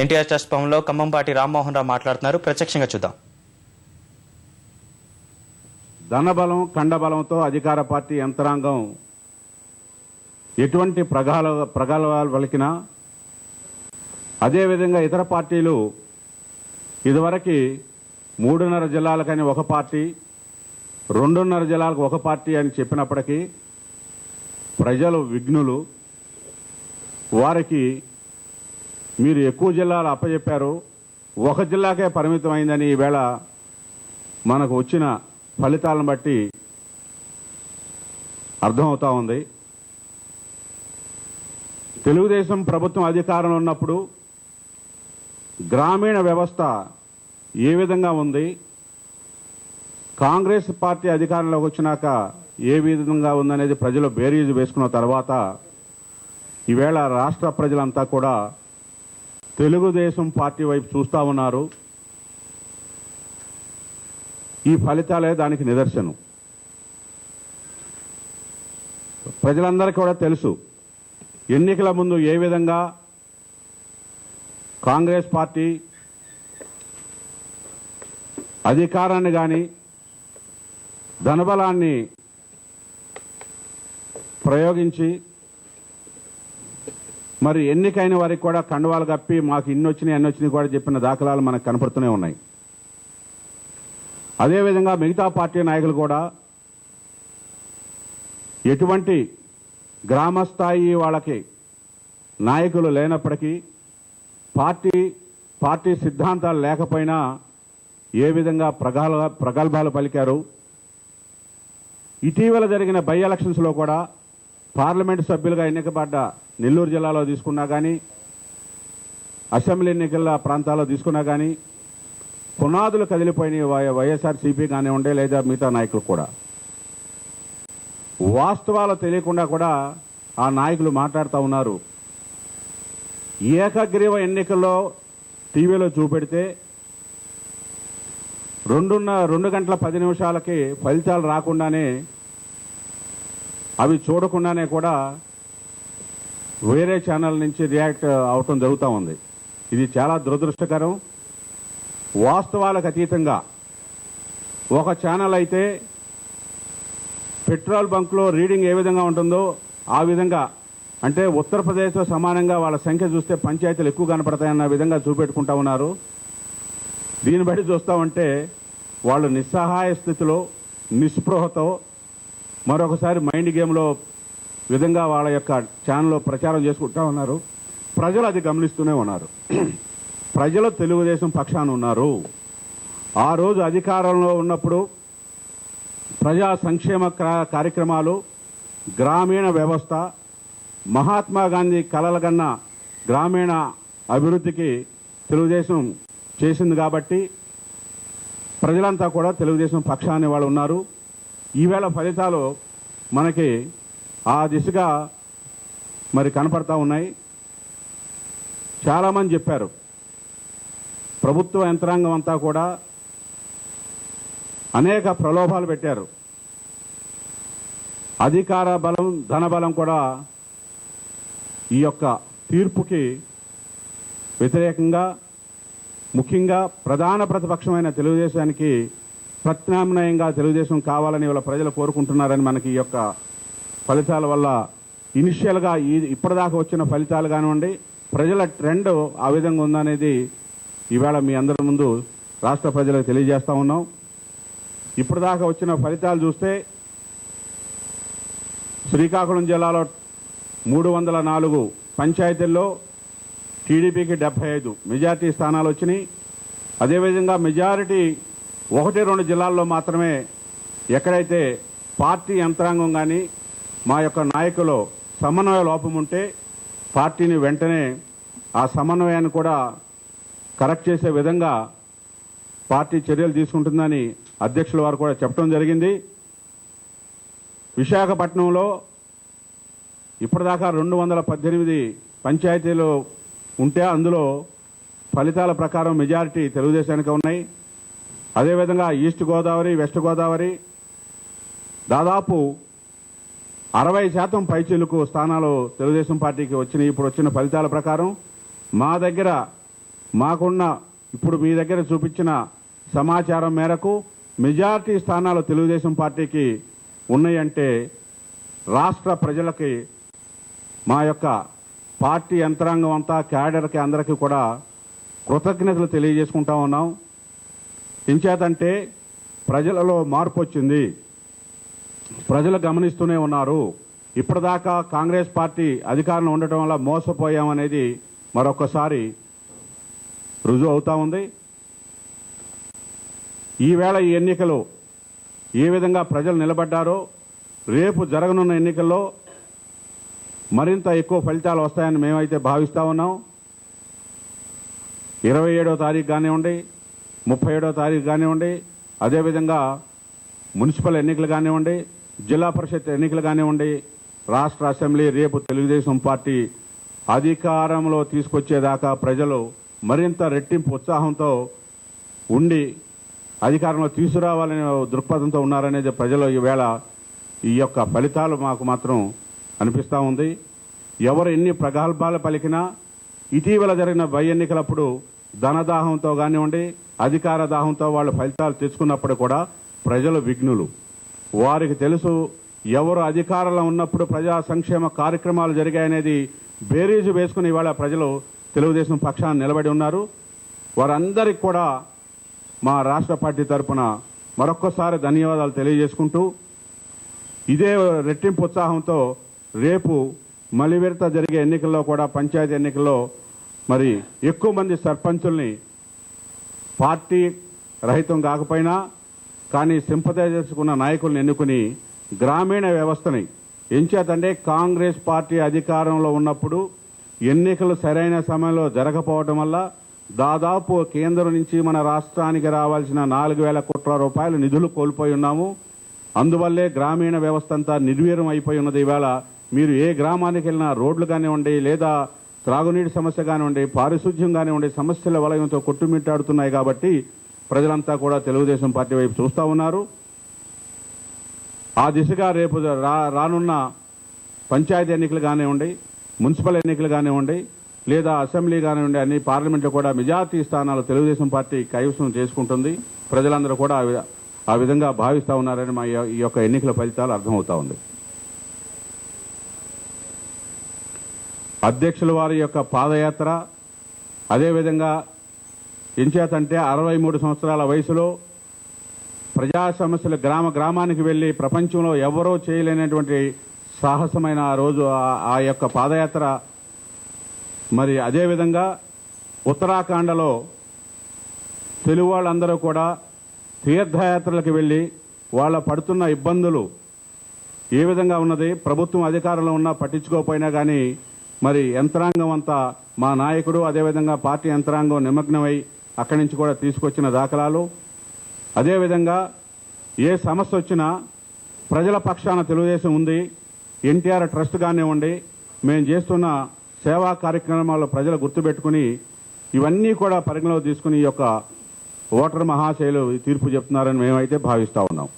NTR trust భవన్లో ఖమ్మంపాటి రామ్మోహన్ రావు మాట్లాడుతున్నారు. ప్రత్యక్షంగా చూద్దాం. ధనబలం కండబలంతో అధికార పార్టీ యంత్రాంగం ఎటువంటి ప్రగల్భాలు పలికినా, అదేవిధంగా ఇతర పార్టీలు ఇదివరకు 3.5 జిల్లాలకని ఒక పార్టీ, 2.5 జిల్లాలకు ఒక పార్టీ అని చెప్పినప్పటికీ ప్రజలు విఘ్నులు. వారికి మీరు ఎక్కువ జిల్లాలు అప్పచెప్పారు, ఒక జిల్లాకే పరిమితమైందని ఈవేళ మనకు వచ్చిన ఫలితాలను బట్టి అర్థమవుతా ఉంది. తెలుగుదేశం ప్రభుత్వం అధికారంలో ఉన్నప్పుడు గ్రామీణ వ్యవస్థ ఏ విధంగా ఉంది, కాంగ్రెస్ పార్టీ అధికారంలోకి వచ్చినాక ఏ విధంగా ఉందనేది ప్రజలు బేరీజు వేసుకున్న తర్వాత ఈవేళ రాష్ట్ర ప్రజలంతా కూడా తెలుగుదేశం పార్టీ వైపు చూస్తూ ఉన్నారు. ఈ ఫలితాలే దానికి నిదర్శనం. ప్రజలందరికీ కూడా తెలుసు ఎన్నికల ముందు ఏ విధంగా కాంగ్రెస్ పార్టీ అధికారాన్ని కానీ ధనబలాన్ని ప్రయోగించి మరి ఎన్నికైన వారికి కూడా కండువాలు కప్పి మాకు ఇన్నొచ్చినాయి అన్నొచ్చినాయి కూడా చెప్పిన దాఖలాలు మనకు కనపడుతూనే ఉన్నాయి. అదేవిధంగా మిగతా పార్టీ నాయకులు కూడా ఎటువంటి గ్రామస్థాయి వాళ్ళకి నాయకులు లేనప్పటికీ, పార్టీ సిద్ధాంతాలు లేకపోయినా ఏ విధంగా ప్రగల్భాలు పలికారు. ఇటీవల జరిగిన బై ఎలక్షన్స్లో కూడా పార్లమెంటు సభ్యులుగా ఎన్నికబడ్డ నెల్లూరు జిల్లాలో తీసుకున్నా కానీ, అసెంబ్లీ ఎన్నికల ప్రాంతాల్లో తీసుకున్నా కానీ పునాదులు కదిలిపోయిన వైఎస్ఆర్సీపీ కానివ్వండి లేదా మిగతా నాయకులు కూడా వాస్తవాలు తెలియకుండా కూడా ఆ నాయకులు మాట్లాడుతూ ఉన్నారు. ఏకగ్రీవ ఎన్నికల్లో టీవీలో చూపెడితే 2 గంటల 10 నిమిషాలకి ఫలితాలు రాకుండానే, అవి చూడకుండానే కూడా వేరే ఛానల్ నుంచి రియాక్ట్ అవటం జరుగుతూ ఉంది. ఇది చాలా దురదృష్టకరం. వాస్తవాలకు అతీతంగా ఒక ఛానల్ అయితే పెట్రోల్ బంక్లో రీడింగ్ ఏ విధంగా ఉంటుందో ఆ విధంగా, అంటే ఉత్తరప్రదేశ్తో సమానంగా వాళ్ళ సంఖ్య చూస్తే పంచాయతీలు ఎక్కువ కనపడతాయన్న విధంగా చూపెట్టుకుంటా ఉన్నారు. దీన్ని బట్టి చూస్తూ ఉంటే వాళ్ళు నిస్సహాయ స్థితిలో, నిస్పృహతో మరొకసారి మైండ్ గేమ్లో విధంగా వాళ్ళ యొక్క ఛానల్లో ప్రచారం చేసుకుంటా ఉన్నారు. ప్రజలు అది గమనిస్తూనే ఉన్నారు. ప్రజలు తెలుగుదేశం పక్షాన ఉన్నారు. ఆ రోజు అధికారంలో ఉన్నప్పుడు ప్రజా సంక్షేమ కార్యక్రమాలు, గ్రామీణ వ్యవస్థ, మహాత్మా గాంధీ కలలుగన్న గ్రామీణ అభివృద్ధికి తెలుగుదేశం చేసింది కాబట్టి ప్రజలంతా కూడా తెలుగుదేశం పక్షాన్ని వాళ్ళు ఉన్నారు. ఈవేళ ఫలితాలు మనకి ఆ దిశగా మరి కనపడతా ఉన్నాయి. చాలామంది చెప్పారు ప్రభుత్వ యంత్రాంగం అంతా కూడా అనేక ప్రలోభాలు పెట్టారు. అధికార బలం, ధనబలం కూడా ఈ యొక్క తీర్పుకి వ్యతిరేకంగా, ముఖ్యంగా ప్రధాన ప్రతిపక్షమైన తెలుగుదేశానికి ప్రత్యామ్నాయంగా తెలుగుదేశం కావాలని వాళ్ళ ప్రజలు కోరుకుంటున్నారని మనకి ఈ యొక్క ఫలితాల వల్ల ఇనిషియల్గా ఇప్పటిదాకా వచ్చిన ఫలితాలు కానివ్వండి, ప్రజల ట్రెండ్ ఆ విధంగా ఉందనేది ఈవేళ మీ అందరి ముందు రాష్ట్ర ప్రజలకు తెలియజేస్తా ఉన్నాం. ఇప్పటిదాకా వచ్చిన ఫలితాలు చూస్తే శ్రీకాకుళం జిల్లాలో 304 పంచాయతీల్లో టీడీపీకి 75 మెజార్టీ స్థానాలు వచ్చినాయి. అదేవిధంగా మెజారిటీ 1-2 జిల్లాల్లో మాత్రమే ఎక్కడైతే పార్టీ యంత్రాంగం కానీ మా యొక్క నాయకులు సమన్వయ లోపం ఉంటే పార్టీని వెంటనే ఆ సమన్వయాన్ని కూడా కరెక్ట్ చేసే విధంగా పార్టీ చర్యలు తీసుకుంటుందని అధ్యక్షుల వారు కూడా చెప్పడం జరిగింది. విశాఖపట్నంలో ఇప్పటిదాకా 218 పంచాయతీలు ఉంటే అందులో ఫలితాల ప్రకారం మెజారిటీ తెలుగుదేశానికి ఉన్నాయి. అదేవిధంగా ఈస్ట్ గోదావరి, వెస్ట్ గోదావరి దాదాపు 60% పైచిలుకు స్థానాలు తెలుగుదేశం పార్టీకి వచ్చినాయి. ఇప్పుడు వచ్చిన ఫలితాల ప్రకారం మా దగ్గర మాకున్న ఇప్పుడు మీ దగ్గర చూపించిన సమాచారం మేరకు మెజారిటీ స్థానాలు తెలుగుదేశం పార్టీకి ఉన్నాయంటే రాష్ట్ర ప్రజలకి మా యొక్క పార్టీ యంత్రాంగం అంతా క్యాడర్కి అందరికీ కూడా కృతజ్ఞతలు తెలియజేసుకుంటా ఉన్నాం. ఇంచేతంటే ప్రజలలో మార్పు వచ్చింది, ప్రజలు గమనిస్తూనే ఉన్నారు. ఇప్పటిదాకా కాంగ్రెస్ పార్టీ అధికారంలో ఉండటం వల్ల మోసపోయామనేది మరొకసారి రుజువు అవుతా ఉంది. ఈవేళ ఈ ఎన్నికలు ఏ విధంగా ప్రజలు నిలబడ్డారో రేపు జరగనున్న ఎన్నికల్లో మరింత ఎక్కువ ఫలితాలు వస్తాయని మేమైతే భావిస్తా ఉన్నాం. 27వ తారీఖు కానివ్వండి, 37వ తారీఖు కానివ్వండి, అదేవిధంగా మున్సిపల్ ఎన్నికలు కానివ్వండి, జిల్లా పరిషత్ ఎన్నికలు కానివ్వండి, రాష్ట్ర అసెంబ్లీ రేపు తెలుగుదేశం పార్టీ అధికారంలో తీసుకొచ్చేదాకా ప్రజలు మరింత రెట్టింపు ఉత్సాహంతో ఉండి అధికారంలో తీసుకురావాలనే దృక్పథంతో ఉన్నారనేది ప్రజలు ఈవేళ ఈ యొక్క ఫలితాలు మాకు మాత్రం అనిపిస్తూ ఉంది. ఎవరు ఎన్ని ప్రగల్భాలు పలికినా ఇటీవల జరిగిన బై ఎన్నికలప్పుడు ధనదాహంతో కానివ్వండి, అధికార దాహంతో వాళ్ళు ఫలితాలు తెచ్చుకున్నప్పుడు కూడా ప్రజలు విఘ్నులు. వారికి తెలుసు ఎవరు అధికారంలో ఉన్నప్పుడు ప్రజా సంక్షేమ కార్యక్రమాలు జరిగాయనేది బేరీజు వేసుకుని ఇవాళ ప్రజలు తెలుగుదేశం పక్షాన్ని నిలబడి ఉన్నారు. వారందరికీ కూడా మా రాష్ట్ర పార్టీ తరఫున మరొక్కసారి ధన్యవాదాలు తెలియజేసుకుంటూ ఇదే రెట్టింపు ఉత్సాహంతో రేపు మలి విడత జరిగే ఎన్నికల్లో కూడా పంచాయతీ ఎన్నికల్లో మరి ఎక్కువ మంది సర్పంచుల్ని పార్టీ రహితం కాకపోయినా కానీ సింపథైజర్స్ ఉన్న నాయకుల్ని ఎన్నుకుని గ్రామీణ వ్యవస్థని ఎంచేతంటే కాంగ్రెస్ పార్టీ అధికారంలో ఉన్నప్పుడు ఎన్నికలు సరైన సమయంలో జరగకపోవడం వల్ల దాదాపు కేంద్రం నుంచి మన రాష్ట్రానికి రావాల్సిన 4,000 కోట్ల రూపాయల నిధులు కోల్పోయి ఉన్నాము. అందువల్లే గ్రామీణ వ్యవస్థ అంతా నిర్వీర్యం అయిపోయి ఉన్నది. ఈవేళ మీరు ఏ గ్రామానికి వెళ్ళినా రోడ్లు కానివ్వండి, లేదా త్రాగునీటి సమస్య కానివ్వండి, పారిశుధ్యం కానివ్వండి, సమస్యల వలయంతో కొట్టుమిట్టాడుతున్నాయి. కాబట్టి ప్రజలంతా కూడా తెలుగుదేశం పార్టీ వైపు చూస్తూ ఉన్నారు. ఆ దిశగా రేపు రానున్న పంచాయతీ ఎన్నికలు కానివ్వండి, మున్సిపల్ ఎన్నికలు కానివ్వండి, లేదా అసెంబ్లీ కానివ్వండి, అన్ని పార్లమెంట్లో కూడా మెజార్టీ స్థానాలు తెలుగుదేశం పార్టీ కైవసం చేసుకుంటుంది. ప్రజలందరూ కూడా ఆ విధంగా భావిస్తూ ఉన్నారని మా ఈ యొక్క ఎన్నికల ఫలితాలు అర్థమవుతా ఉంది. అధ్యక్షుల వారి యొక్క పాదయాత్ర అదేవిధంగా ఎంచేతంటే 63 సంవత్సరాల వయసులో ప్రజా సమస్యలు గ్రామానికి వెళ్ళి ప్రపంచంలో ఎవరో చేయలేనటువంటి సాహసమైన ఆ రోజు ఆ యొక్క పాదయాత్ర. మరి అదేవిధంగా ఉత్తరాఖండలో తెలుగు వాళ్ళందరూ కూడా తీర్థయాత్రలకు వెళ్ళి వాళ్ళ పడుతున్న ఇబ్బందులు ఏ విధంగా ఉన్నది, ప్రభుత్వం అధికారంలో ఉన్నా పట్టించుకోకపోయినా కానీ మరి యంత్రాంగం అంతా మా నాయకుడు అదేవిధంగా పార్టీ యంత్రాంగం నిమగ్నమై అక్కడి నుంచి కూడా తీసుకొచ్చిన దాఖలాలు. అదేవిధంగా ఏ సమస్య వచ్చినా ప్రజల పక్షాన తెలుగుదేశం ఉంది. ఎన్టీఆర్ ట్రస్ట్ కానివ్వండి, మేము చేస్తున్న సేవా కార్యక్రమాల్లో ప్రజలు గుర్తుపెట్టుకుని ఇవన్నీ కూడా పరిగణలో తీసుకుని ఈ యొక్క ఓటర్ మహాశైలు తీర్పు చెప్తున్నారని మేమైతే భావిస్తా ఉన్నాం.